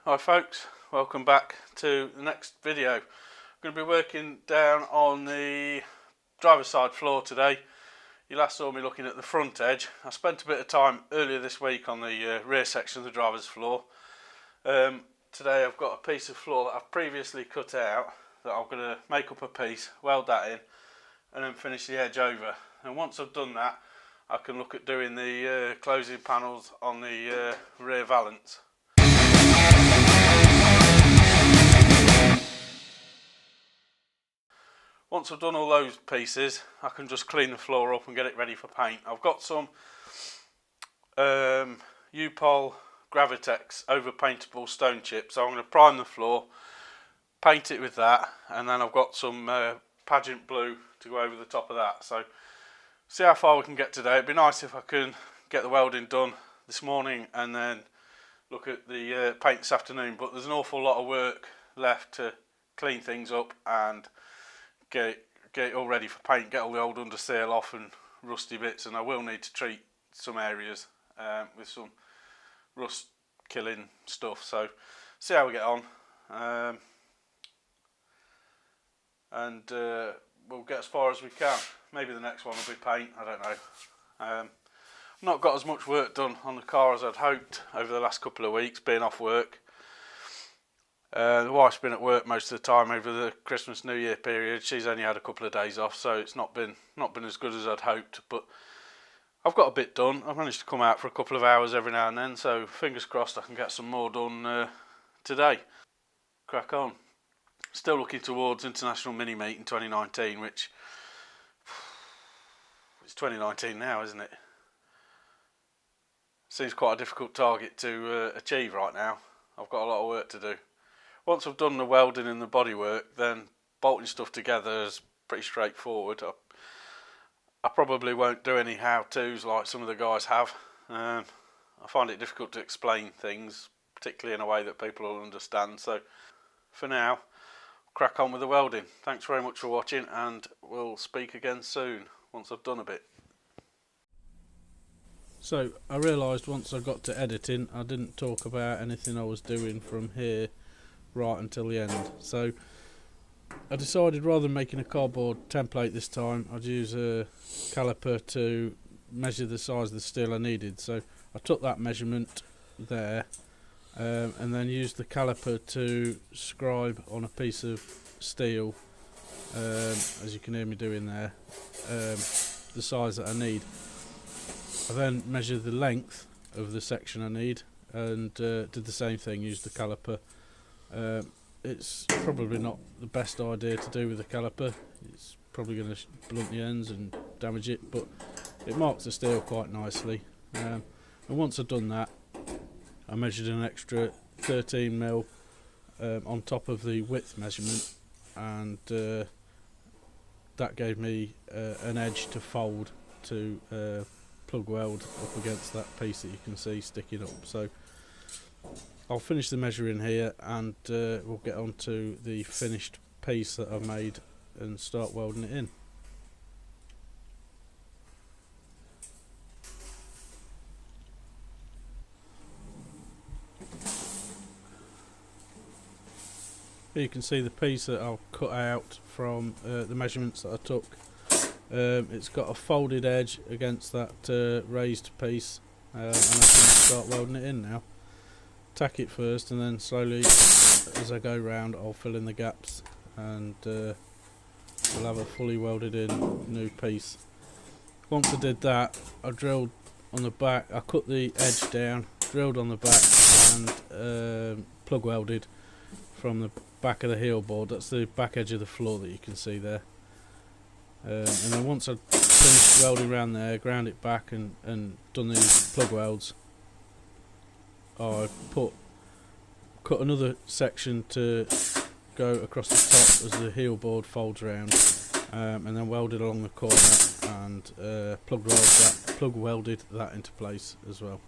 Hi folks, welcome back to the next video. I'm going to be working down on the driver's side floor today. You last saw me looking at the front edge. I spent a bit of time earlier this week on the rear section of the driver's floor. Today I've got a piece of floor that I've previously cut out that I'm going to make up a piece, weld that in and then finish the edge over. And once I've done that, I can look at doing the closing panels on the rear valance. Once I've done all those pieces, I can just clean the floor up and get it ready for paint. I've got some U-POL Gravitex over paintable stone chips, so I'm going to prime the floor, paint it with that, and then I've got some pageant blue to go over the top of that. So see how far we can get today. It'd be nice if I can get the welding done this morning and then look at the paint this afternoon, but there's an awful lot of work left to clean things up and get it all ready for paint, get all the old under seal off and rusty bits, and I will need to treat some areas with some rust killing stuff. So see how we get on, and we'll get as far as we can. Maybe the next one will be paint, I don't know. I've not got as much work done on the car as I'd hoped over the last couple of weeks, being off work. The wife's been at work most of the time over the Christmas New Year period. She's only had a couple of days off, so it's not been as good as I'd hoped, but I've got a bit done. I've managed to come out for a couple of hours every now and then, so fingers crossed I can get some more done today. Crack on. Still looking towards International Mini Meet in 2019, which it's 2019 now, isn't it? Seems quite a difficult target to achieve right now. I've got a lot of work to do. Once I've done the welding and the bodywork, then bolting stuff together is pretty straightforward. I probably won't do any how-tos like some of the guys have. I find it difficult to explain things, particularly in a way that people will understand. So for now, crack on with the welding. Thanks very much for watching, and we'll speak again soon once I've done a bit. So I realised once I got to editing, I didn't talk about anything I was doing from here right until the end. So I decided, rather than making a cardboard template this time, I'd use a caliper to measure the size of the steel I needed. So I took that measurement there and then used the caliper to scribe on a piece of steel, as you can hear me doing there, the size that I need. I then measured the length of the section I need and did the same thing, used the caliper. It's probably not the best idea to do with a caliper. It's probably going to blunt the ends and damage it, but it marks the steel quite nicely. And once I've done that, I measured an extra 13mm on top of the width measurement, and that gave me an edge to fold to plug weld up against that piece that you can see sticking up. So I'll finish the measuring here, and we'll get on to the finished piece that I've made and start welding it in. Here you can see the piece that I'll cut out from the measurements that I took. It's got a folded edge against that raised piece, and I can start welding it in now. Tack it first, and then slowly as I go round I'll fill in the gaps, and we'll have a fully welded in new piece. Once I did that, I drilled on the back, I cut the edge down, drilled on the back, and plug welded from the back of the heel board. That's the back edge of the floor that you can see there. And then once I'd finished welding around there, ground it back and done these plug welds, I cut another section to go across the top as the heel board folds around, and then welded along the corner and plug welded that into place as well.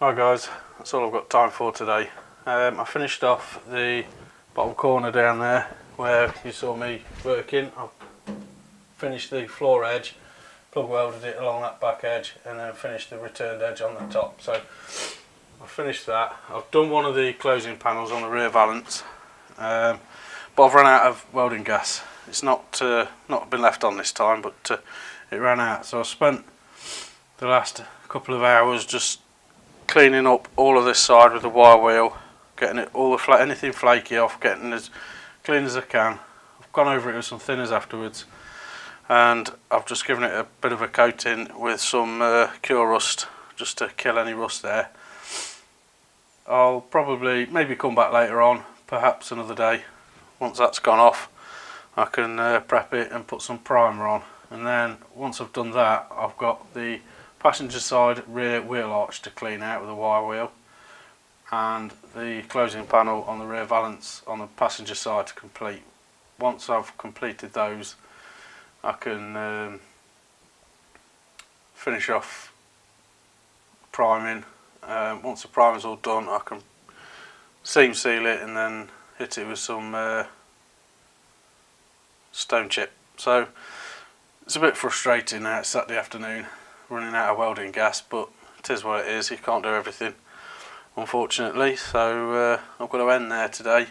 Right guys, that's all I've got time for today. I finished off the bottom corner down there where you saw me working. I finished the floor edge, plug welded it along that back edge, and then finished the returned edge on the top. So I finished that. I've done one of the closing panels on the rear valance, but I've run out of welding gas. It's not been left on this time, but it ran out. So I spent the last couple of hours just cleaning up all of this side with the wire wheel, getting it all the anything flaky off, getting as clean as I can. I've gone over it with some thinners afterwards, and I've just given it a bit of a coating with some cure rust just to kill any rust there. I'll probably maybe come back later on, perhaps another day. Once that's gone off, I can prep it and put some primer on, and then once I've done that, I've got the passenger side rear wheel arch to clean out with a wire wheel, and the closing panel on the rear valance on the passenger side to complete. Once I've completed those, I can finish off priming. Once the primer's all done, I can seam seal it and then hit it with some stone chip. So it's a bit frustrating now, it's Saturday afternoon, running out of welding gas, but it is what it is. You can't do everything, unfortunately. So I've got to end there today.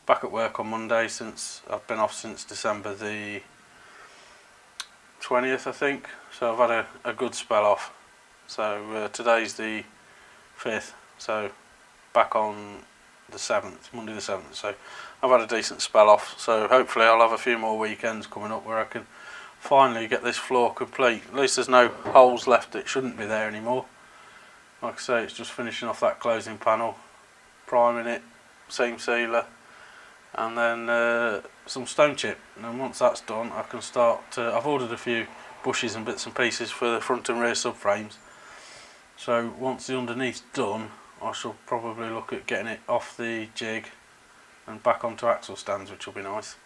Back at work on Monday, since I've been off since December the 20th, I think. So I've had a good spell off. So today's the 5th, so back on the 7th, Monday the 7th. So I've had a decent spell off. So hopefully I'll have a few more weekends coming up where I can finally get this floor complete. At least there's no holes left that shouldn't be there anymore. Like I say, it's just finishing off that closing panel, priming it, seam sealer, and then some stone chip. And then once that's done, I can start I've ordered a few bushes and bits and pieces for the front and rear subframes. So once the underneath's done, I shall probably look at getting it off the jig and back onto axle stands, which will be nice.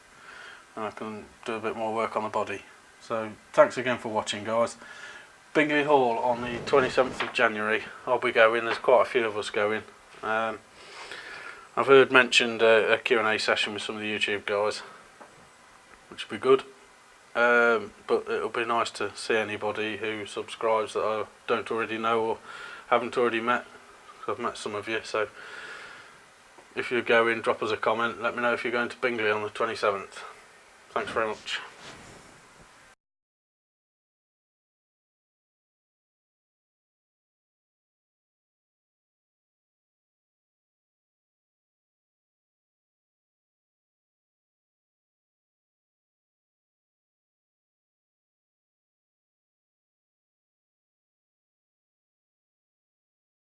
And I can do a bit more work on the body. So thanks again for watching, guys. Bingley Hall on the 27th of January. I'll be going. There's quite a few of us going. I've heard mentioned a Q&A session with some of the YouTube guys, which will be good. But it'll be nice to see anybody who subscribes that I don't already know or haven't already met. I've met some of you, so if you're going, drop us a comment. Let me know if you're going to Bingley on the 27th. Thanks very much.